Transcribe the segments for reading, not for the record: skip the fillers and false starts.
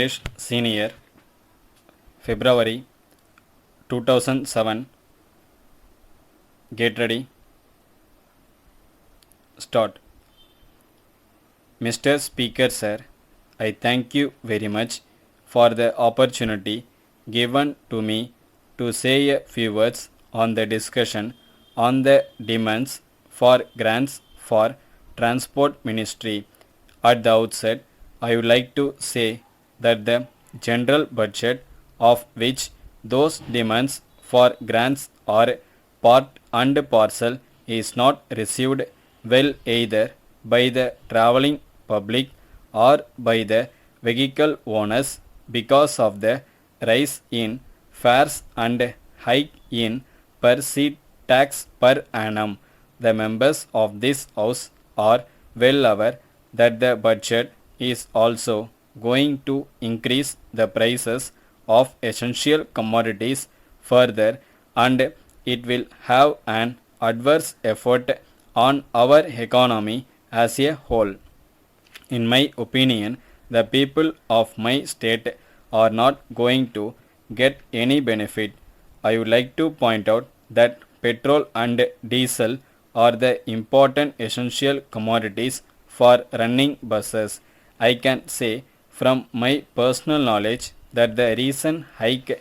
English Senior, February 2007. Get ready. Start. Mr. Speaker, sir, I thank you very much for the opportunity given to me to say a few words on the discussion on the demands for grants for Transport Ministry. At the outset, I would like to say that the general budget of which those demands for grants are part and parcel is not received well either by the travelling public or by the vehicle owners because of the rise in fares and hike in per seat tax per annum. The members of this House are well aware that the budget is also going to increase the prices of essential commodities further, and it will have an adverse effect on our economy as a whole. In my opinion, the people of my state are not going to get any benefit. I would like to point out that petrol and diesel are the important essential commodities for running buses. I can say from my personal knowledge that the recent hike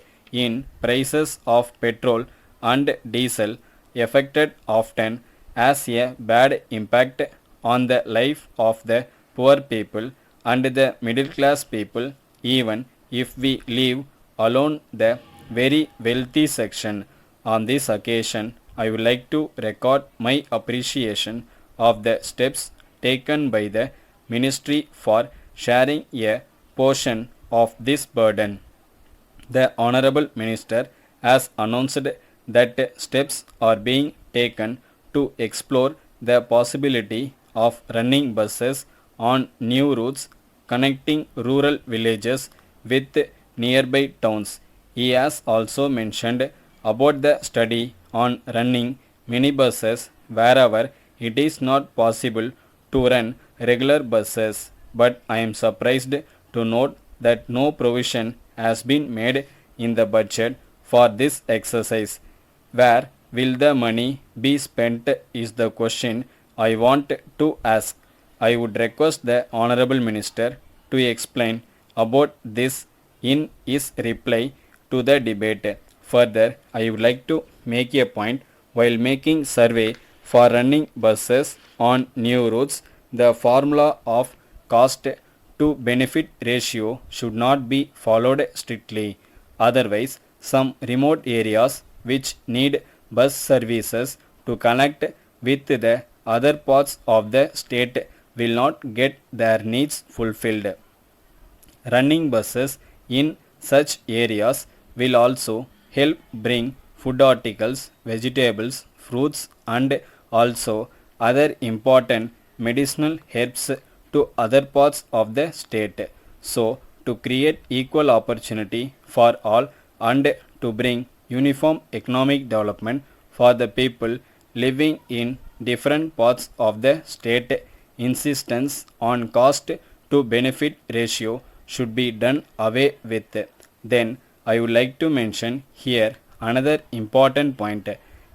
in prices of petrol and diesel affected often has a bad impact on the life of the poor people and the middle class people, even if we leave alone the very wealthy section. On this occasion, I would like to record my appreciation of the steps taken by the Ministry for sharing a portion of this burden. The Honorable Minister has announced that steps are being taken to explore the possibility of running buses on new routes connecting rural villages with nearby towns. He has also mentioned about the study on running minibuses wherever it is not possible to run regular buses, but I am surprised to note that no provision has been made in the budget for this exercise. Where will the money be spent is the question I want to ask. I would request the Honorable Minister to explain about this in his reply to the debate. Further, I would like to make a point while making survey for running buses on new routes. The formula of cost to benefit ratio should not be followed strictly. Otherwise, some remote areas which need bus services to connect with the other parts of the state will not get their needs fulfilled. Running buses in such areas will also help bring food articles, vegetables, fruits, and also other important medicinal herbs to other parts of the state. So, to create equal opportunity for all and to bring uniform economic development for the people living in different parts of the state, insistence on cost to benefit ratio should be done away with. Then I would like to mention here another important point.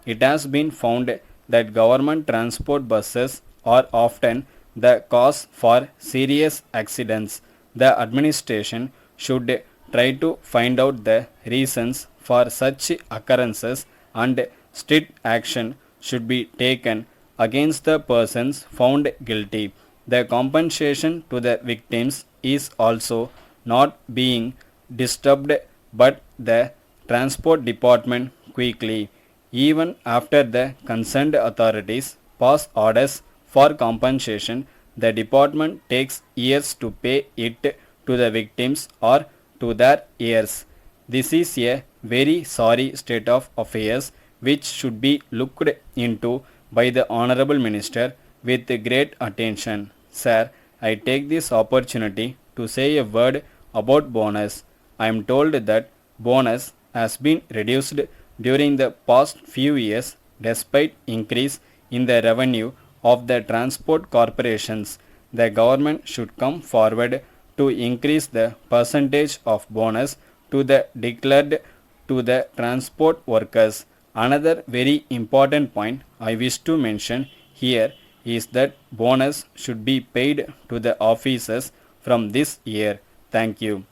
It has been found that government transport buses are often the cause for serious accidents. The administration should try to find out the reasons for such occurrences and strict action should be taken against the persons found guilty. The compensation to the victims is also not being disturbed, but the transport department quickly, even after the concerned authorities pass orders for compensation, the department takes years to pay it to the victims or to their heirs. This is a very sorry state of affairs which should be looked into by the Honorable Minister with great attention. Sir, I take this opportunity to say a word about bonus. I am told that bonus has been reduced during the past few years despite increase in the revenue of the transport corporations. The government should come forward to increase the percentage of bonus to the declared to the transport workers. Another very important point I wish to mention here is that bonus should be paid to the officers from this year. Thank you.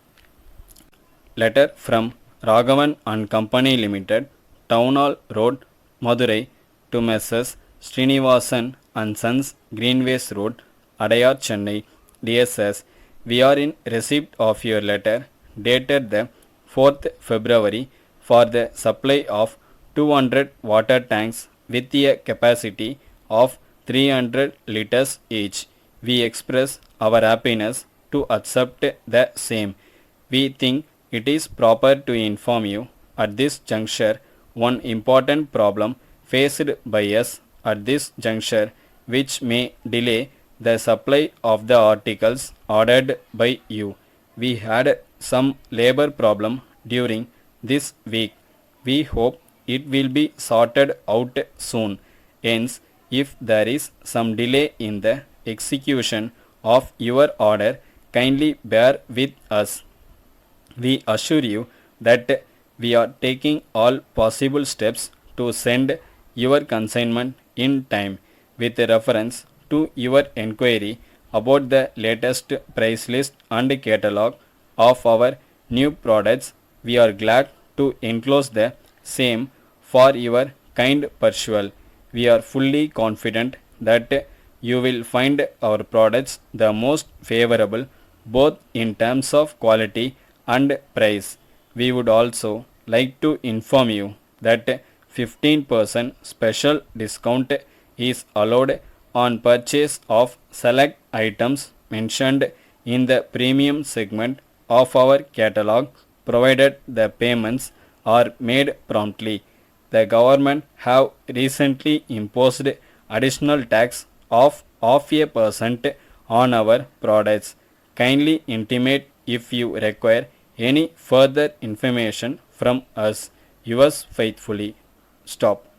Letter from Raghavan and Company Limited, Town Hall Road, Madurai to Messrs. Srinivasan and Sons, Greenways Road, Adayar, Chennai. Dear Sirs, we are in receipt of your letter dated the 4th February for the supply of 200 water tanks with a capacity of 300 liters each. We express our happiness to accept the same. We think it is proper to inform you at this juncture one important problem faced by us at this juncture which may delay the supply of the articles ordered by you. We had some labor problem during this week. We hope it will be sorted out soon. Hence, if there is some delay in the execution of your order, kindly bear with us. We assure you that we are taking all possible steps to send your consignment in time. With reference to your inquiry about the latest price list and catalog of our new products, we are glad to enclose the same for your kind perusal. We are fully confident that you will find our products the most favorable both in terms of quality and price. We would also like to inform you that 15% special discount is allowed on purchase of select items mentioned in the premium segment of our catalog provided the payments are made promptly. The government have recently imposed additional tax of a percent on our products. Kindly intimate if you require any further information from us. Yours faithfully. Stop.